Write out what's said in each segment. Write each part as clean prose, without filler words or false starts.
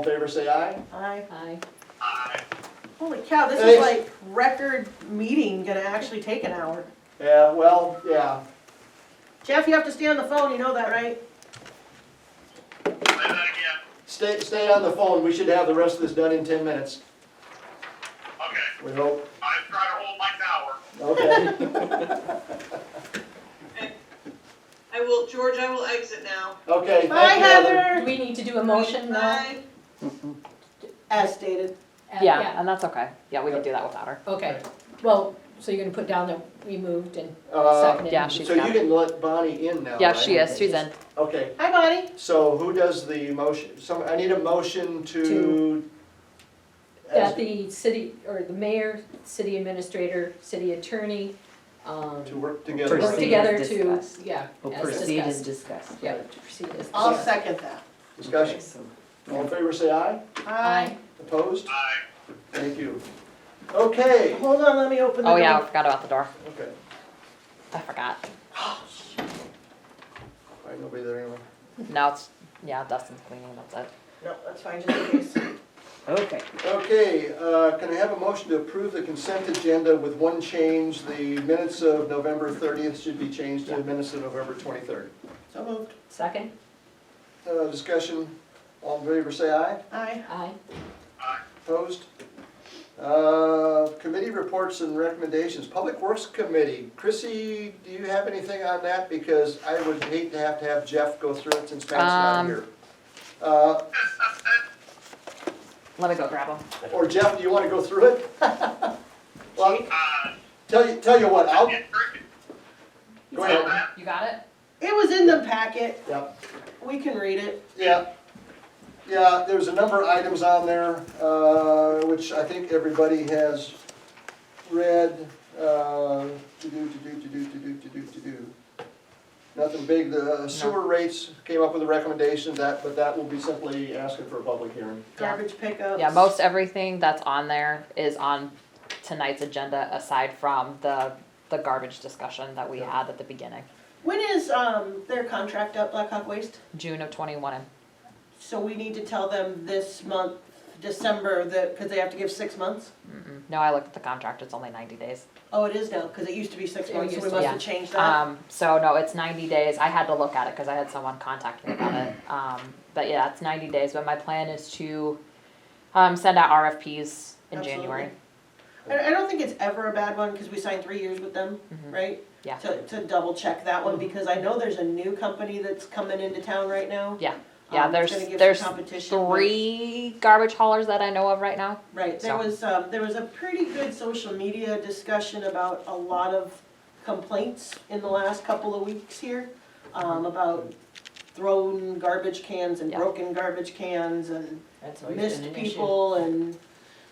in favor, say aye. Aye. Aye. Holy cow, this is Thanks. like record meeting, gonna actually take an hour. Yeah, well, yeah. Jeff, you have to stay on the phone, you know that, right? Say that again. Stay on the phone, we should have the rest of this done in 10 minutes, Okay, we hope. I try to hold my tower. Okay, George, I will exit now. okay, Bye, thank you, Heather. Do Heather. we need to do a motion now? Bye. As stated. Yeah, and that's okay. Yeah, we can do that without her. Okay, well, so you're gonna put down that we moved and Uh, seconded? Yeah, she's So got you it. can let Bonnie in now, Yeah, right? she is. She's in. Okay, Hi, Bonnie. so who does the motion? I need a motion to. That the city, or the mayor, city administrator, city attorney, To work together. work Proceed together as to, discussed. yeah, We'll as proceed as discussed. discussed. Yeah, to proceed as I'll discussed. second that. Discussion, Okay, so all in favor, say aye. Aye. Opposed? Aye. Thank you. Okay, Hold on, let me open the door. Oh yeah, I forgot about the door. okay. I forgot. Right, nobody there anyway. Now it's, yeah, Dustin's cleaning, that's it. No, that's fine, just in case. Okay, Okay, can I have a motion to approve the consent agenda with one change? The minutes of November 30th should be changed to the minutes of November 23rd. So moved. Second? Discussion, all in favor, say aye. Aye. Aye. Opposed? Committee reports and recommendations. Public Works Committee. Chrissy, do you have anything on that? Because I would hate to have Jeff go through it since Matt's not here. Let me go grab them. Or Jeff, do you want to go through it? Well, Uh, tell you what, I'll, it's tricky. go ahead. You got it? It was in the packet. Yep. We can read it. Yeah, yeah, there's a number of items on there, which I think everybody has read. Nothing big, the sewer rates came up with a recommendation, but that will be simply asking for a public hearing. Garbage pickups. Yeah, most everything that's on there is on tonight's agenda aside from the garbage discussion that we had at the beginning. When is, their contract up, Blackhawk Waste? June of 21. So we need to tell them this month, December, that, because they have to give 6 months? No, I looked at the contract, it's only 90 days. Oh, it is now, because it used to be 6 It months, so we used must to, have changed that. So no, it's 90 days. I had to look at it because I had someone contact me about it. But yeah, it's 90 days, but my plan is to send out RFPs in Absolutely. January. I don't think it's ever a bad one, because we signed 3 years with them, right? Yeah. To double check that one, because I know there's a new company that's coming into town right now. Yeah. Yeah, It's gonna give some there's competition, but- 3 garbage haulers that I know of right now. Right, there was a pretty good social media discussion about a lot of complaints in the last couple of weeks here, about thrown garbage cans and Yeah. broken garbage cans and That's always missed been an issue. people and,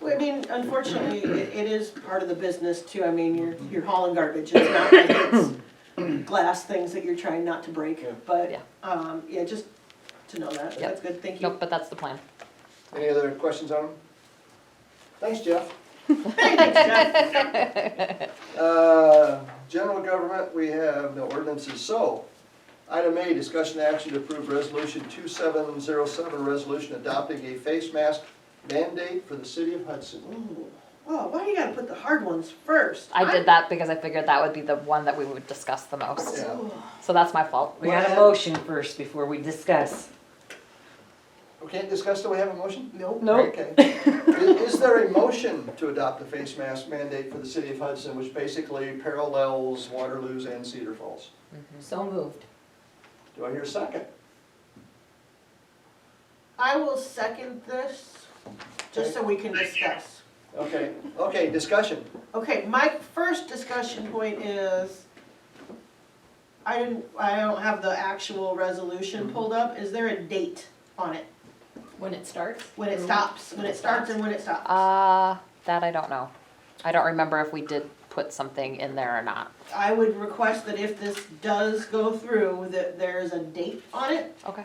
well, I mean, unfortunately, it is part of the business too. I mean, you're hauling garbage, it's not like it's glass things that you're trying not to break, Yeah. but, Yeah. yeah, just to know that, Yep. that's good, thank you. Nope, but that's the plan. Any other questions on them? Thanks, Jeff. Thanks, Jeff. General government, we have no ordinances, so. Item A, discussion action to approve resolution 2707, resolution adopting a face mask mandate for the city of Hudson. Ooh. Oh, why do you gotta put the hard ones first? I did that because I figured that would be the one that we would discuss the most. Yeah. So that's my fault. we got a motion first before we discuss. We can't discuss till we have a motion? Nope. Okay. Is there a motion to adopt the face mask mandate for the city of Hudson, which basically parallels Waterloo's and Cedar Falls? So moved. Do I hear a second? I will second this, just so we can discuss. Okay, discussion. Okay, my first discussion point is, I don't have the actual resolution pulled up, is there a date on it? When it starts? When it stops, when it starts and when it stops? That I don't know. I don't remember if we did put something in there or not. I would request that if this does go through, that there's a date on it, Okay.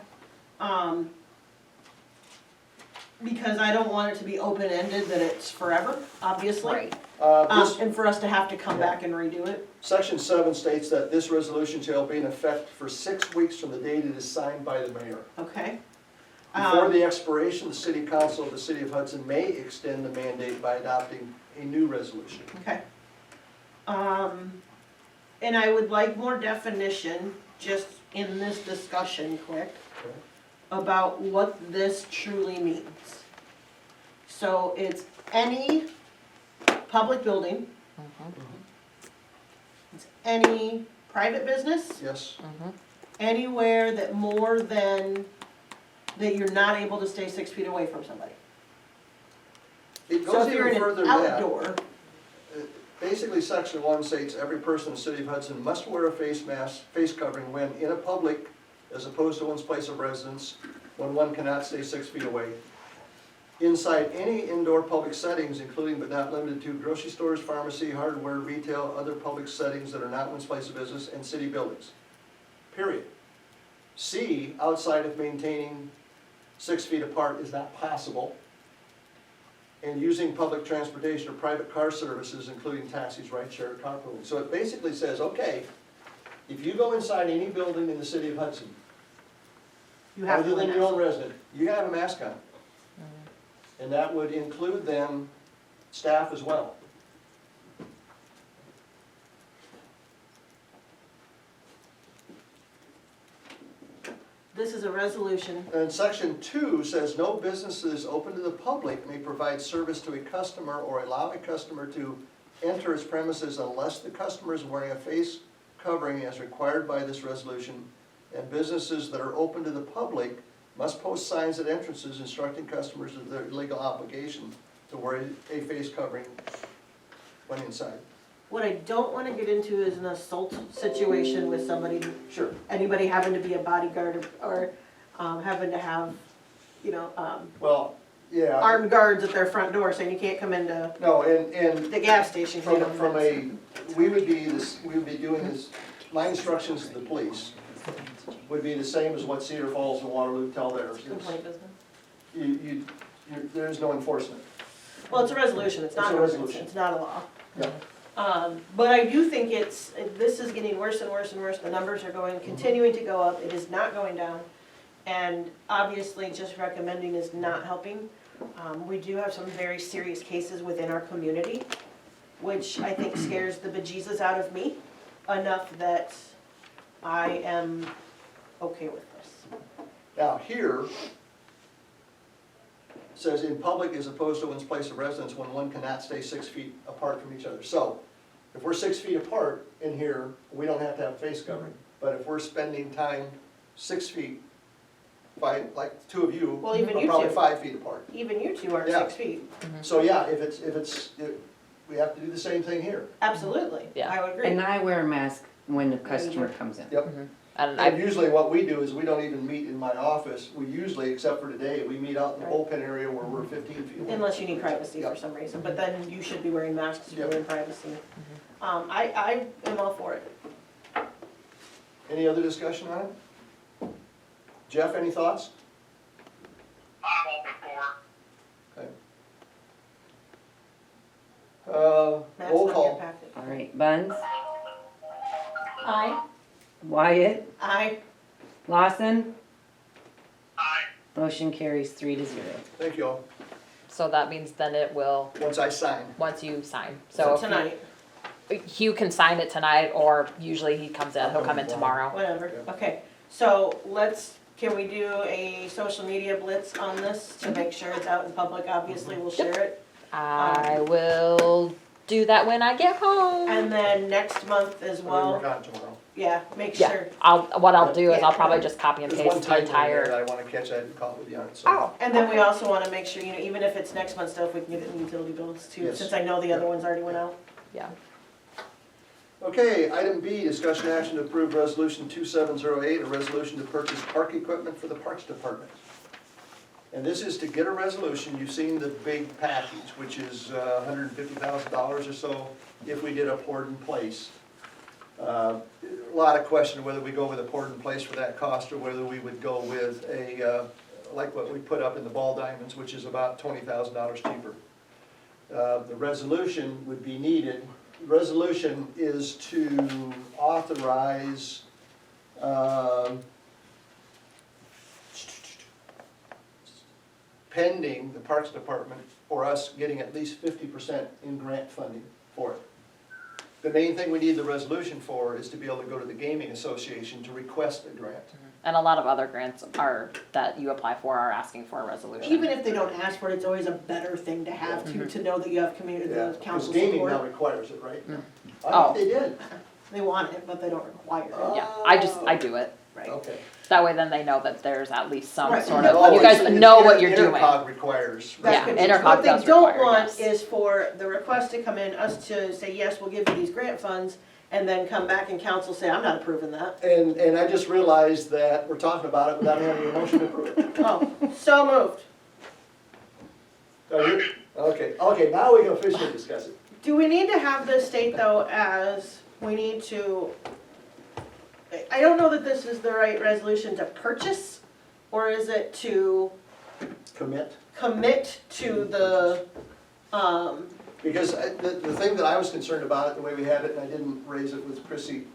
because I don't want it to be open-ended, that it's forever, obviously. This, And for us to have to come back and redo it. Section 7 states that this resolution shall be in effect for 6 weeks from the date it is signed by the mayor. Okay. Before the expiration, the city council of the city of Hudson may extend the mandate by adopting a new resolution. Okay. And I would like more definition, just in this discussion quick, Okay. about what this truly means. So it's any public building, it's any private business, Yes? anywhere that more than, that you're not able to stay 6 feet away from somebody. It So goes if you're even in further an than that. outdoor, Basically, section 1 states every person in the city of Hudson must wear a face mask, face covering when in a public, as opposed to one's place of residence, when one cannot stay 6 feet away. Inside any indoor public settings, including but not limited to grocery stores, pharmacy, hardware, retail, other public settings that are not one's place of business, and city buildings. Period. C, outside of maintaining 6 feet apart is not possible. And using public transportation or private car services, including taxis, rideshare, carpooling. So it basically says, okay, if you go inside any building in the city of Hudson, you have to other than wear your own masks. resident, you have a mask on. And that would include then staff as well. This is a resolution. And section 2 says no businesses open to the public may provide service to a customer or allow a customer to enter its premises unless the customer is wearing a face covering as required by this resolution. And businesses that are open to the public must post signs at entrances instructing customers of their legal obligation to wear a face covering when inside. What I don't wanna get into is an assault situation with somebody, Sure. anybody having to be a bodyguard or having to have, Well, yeah. armed guards at their front door saying you can't come into No, and the gas station. from we would be doing this, my instructions to the police would be the same as what Cedar Falls and Waterloo tell theirs. Complaint business. There's no enforcement. Well, it's a resolution, it's not It's an a ordinance, resolution. it's not a law. Yeah. But I do think this is getting worse and worse and worse, the numbers are continuing to go up, it is not going down. And obviously, just recommending is not helping. We do have some very serious cases within our community, which I think scares the bejesus out of me, enough that I am okay with this. Now, here, says in public as opposed to one's place of residence when one cannot stay 6 feet apart from each other. So, if we're 6 feet apart in here, we don't have to have face covering. But if we're spending time 6 feet, like the two of you, Well, even are you probably two. 5 feet apart. Even you two aren't Yeah. 6 feet. So yeah, if we have to do the same thing here. Absolutely, Yeah. I would agree. And I wear a mask when the customer comes in. Yep. And And usually what we do is we don't even meet in my office. We usually, except for today, we meet out in the bullpen area where we're 15 feet away. Unless you need privacy for Yep. some reason, but then you should be wearing masks if you're Yep. in privacy. I am all for it. Any other discussion on it? Jeff, any thoughts? I'm open for it. Okay. Matt's Roll not in your call. packet. All right, Buns, Aye. Wyatt, Aye. Lawson, Aye. motion carries 3-0. Thank you all. so that means then it will, Once I sign. once you sign. So So if tonight, you can sign it tonight, or usually he'll come in tomorrow. whatever, Yeah. okay. So can we do a social media blitz on this to make sure it's out in public? Obviously, we'll share it. I will do that when I get home. And then next month as We'll well, work on it tomorrow. yeah, make Yeah, sure. what I'll do is Yeah. I'll probably just copy and There's one paste the typo in there entire. that I wanna catch, I didn't call it with you on it, so. Oh, And then we also wanna make sure, even if it's next month's stuff, we can get it in utility bills too, Yes. since I know the other ones already went out. yeah. Okay, item B, discussion action to approve resolution 2708, a resolution to purchase park equipment for the Parks Department. And this is to get a resolution, you've seen the big package, which is $150,000 or so if we did a poured in place. A lot of question whether we go with a poured in place for that cost or whether we would go with like what we put up in the Ball Diamonds, which is about $20,000 cheaper. The resolution would be needed. The resolution is to authorize pending the Parks Department for us getting at least 50% in grant funding for it. The main thing we need the resolution for is to be able to go to the Gaming Association to request a grant. And a lot of other grants that you apply for are asking for a resolution. Even if they don't ask for it, it's always a better thing to have to know that you have community, Yeah, the because council gaming now support. requires it, right? I Oh. thought they did. They want it, but they don't require it. Yeah, I do it. Right. Okay. That way then they know that there's at least some Right. sort No, of, you guys it's- know what you're doing. Intercog requires. That's Yeah, good. intercog What they does don't require, want yes. is for the request to come in, us to say, yes, we'll give you these grant funds, and then come back and council say, I'm not approving that. And I just realized that we're talking about it without having a motion to approve it. Oh, so moved. Are you? Okay, now we can officially discuss it. Do we need to have this state though as, we need to, I don't know that this is the right resolution to purchase, or is it to Commit. commit to the, Because the thing that I was concerned about it, the way we had it, and I didn't raise it with Chrissy,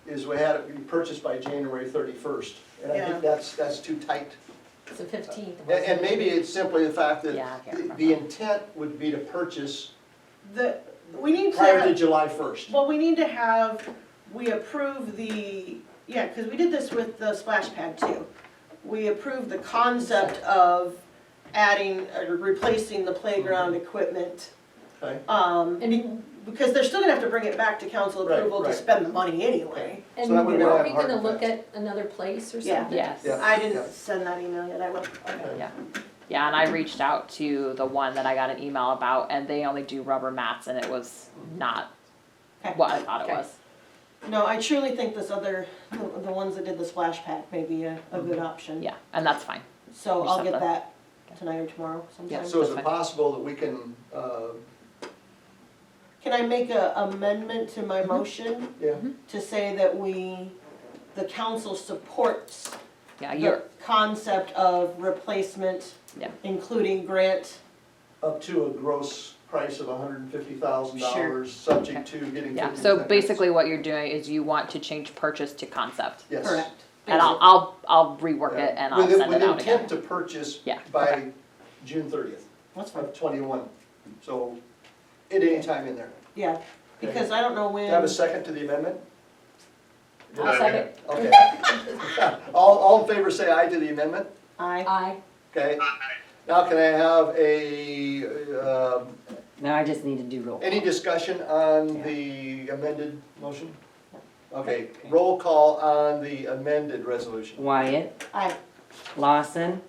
is we had it be purchased by January 31st. And I think that's too tight. It's the 15th. And maybe it's simply the fact Yeah, I can't that remember. the intent would be to purchase we need to. prior to July 1st. Well, we need to have, we approve the, yeah, because we did this with the splash pad too. We approved the concept of adding, or replacing the playground equipment. Okay. Because they're still gonna have to bring it back to council Right, approval to right. spend the money anyway. And So that way we don't weren't have we hard gonna look and at another place or Yeah. something? Yes. Yeah. I didn't send that email yet, I will. Okay. Yeah. Yeah, and I reached out to the one that I got an email about, and they only do rubber mats, and it was not Okay. what I thought it Okay. was. No, I truly think this other, the ones that did the splash pad may be a good option. Yeah, and that's fine. So We I'll set get the- that tonight or tomorrow sometime. So is it That's fine. possible that we can, Can I make a amendment to my motion yeah, to say that the council supports Yeah, the you're, concept of replacement, Yeah. including grant? up to a gross price of $150,000, Sure. subject to getting. yeah, 50% so basically what you're doing is you want to change purchase to concept. Yes. Correct. And I'll rework Yeah. it and I'll With send it out With again. intent to purchase Yeah, by June 30th That's fine. of '21. So at any time in there. Yeah, because I don't know Do I have a when, second to the amendment? I'll second. Okay. All in favor say aye to the amendment, Aye. okay? Now can I have Now I just need to do roll. any discussion on the amended motion? Okay, roll call on the amended resolution. Wyatt, I, Lawson,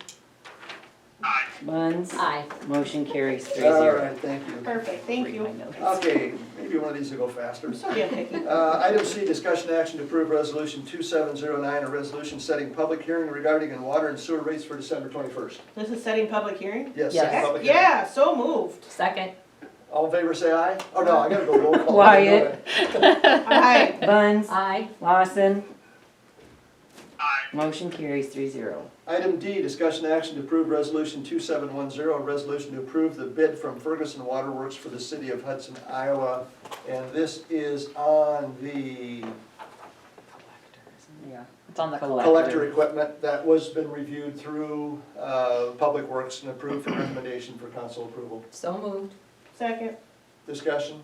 Aye. Buns, Aye. motion carries 3-0. All right, thank you. perfect, thank Read my you. notes. Okay, maybe one of these will go faster. I'm so damn picky. Item C, discussion action to approve resolution 2709, a resolution setting public hearing regarding water and sewer rates for December 21st. This is setting public hearing? Yes, Yes. setting public hearing. Yeah, so moved. Second. All in favor say aye. Oh, no, I gotta go roll call. Wyatt. Aye. Buns, Aye. Lawson, Aye. motion carries 3-0. Item D, discussion action to approve resolution 2710, a resolution to approve the bid from Ferguson Waterworks for the city of Hudson, Iowa. And this is on the Yeah, it's on the collector equipment that was been reviewed through Public Works and approved for recommendation for council approval. So moved. Second. Discussion?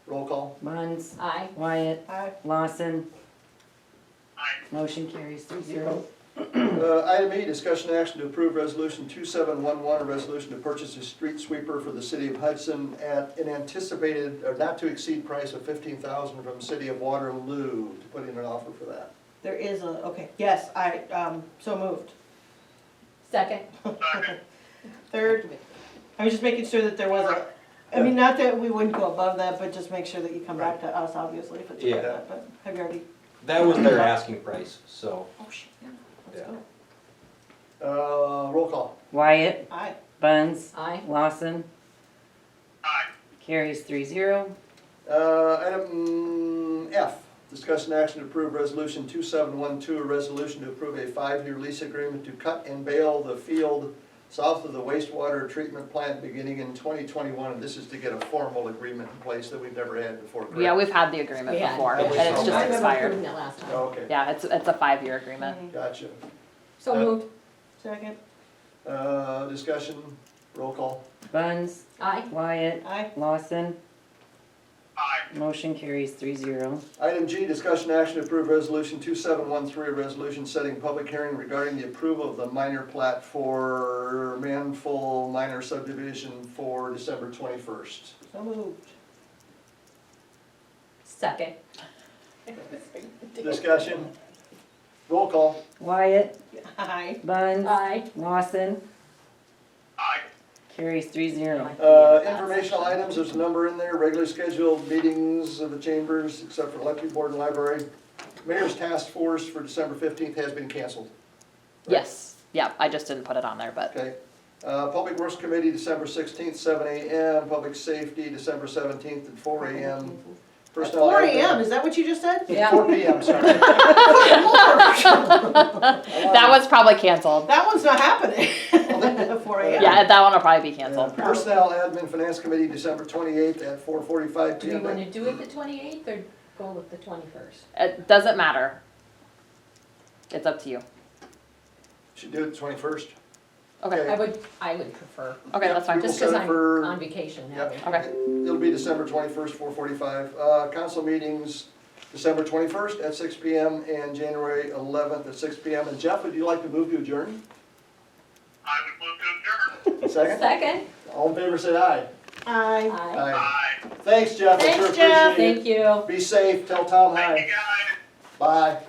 Roll call? Buns, Aye. Wyatt, Aye. Lawson, Aye. motion carries 3-0. Item E, discussion action to approve resolution 2711, a resolution to purchase a street sweeper for the city of Hudson at an anticipated, or not to exceed price of $15,000 from city of Waterloo, to put in an offer for that. There is a, okay, yes, so moved. Second. Second. Third, I was just making sure that there wasn't, I mean, not that we wouldn't go above that, but just make sure that you come back to us, obviously, if it's above Yeah. that, but have you already? That was their asking price, so, Oh, shit, yeah, let's Yeah. go. Roll call? Wyatt, Aye. Buns, Aye. Lawson, Aye. carries 3-0. Item F, discussion action to approve resolution 2712, a resolution to approve a 5-year lease agreement to cut and bale the field south of the wastewater treatment plant beginning in 2021. And this is to get a formal agreement in place that we've never had before, correct? Yeah, we've had the agreement We had. before, and Okay. it's I just remember expired. approving it last time. Okay, Yeah, it's a 5-year agreement. gotcha. So moved. Second. Discussion, roll call. Buns, Aye. Wyatt, Aye. Lawson, Aye. motion carries 3-0. Item G, discussion action to approve resolution 2713, a resolution setting public hearing regarding the approval of the minor plat for Manful Minor Subdivision for December 21st. So moved. Second. Discussion, roll call. Wyatt, Aye. Buns, Aye. Lawson, Aye. carries 3-0. Informational items, there's a number in there, regularly scheduled meetings of the chambers, except for electric board and library. Mayor's task force for December 15th has been canceled. Yes, yeah, I just didn't put it on there, but Okay. Public Works Committee, December 16th, 7 a.m. Public Safety, December 17th at 4 a.m. Personnel 4 admin- AM, is that what you just said? Yeah. 4 p.m., sorry. that was probably canceled. That one's not happening. 4 AM. Yeah, that one will probably be canceled. Personnel Admin Finance Committee, December 28th at 4:45 Do we p.m. wanna do it the 28th or go with the 21st? It doesn't matter. It's up to you. Should do it the 21st. Okay, I would prefer, okay, that's fine. We will just set cause it I'm for- on vacation now. Yep. Okay. It'll be December 21st, 4:45. Council meetings, December 21st at 6 p.m. and January 11th at 6 p.m. And Jeff, would you like to move to adjourn? I would move to adjourn. Second? Second? All in favor, say aye. Aye. Aye. Aye. Aye. Thanks, Jeff. I sure Thanks, Jeff. appreciate it. Thank you. Be safe. Tell Tom Thank hi. you, guys. Bye.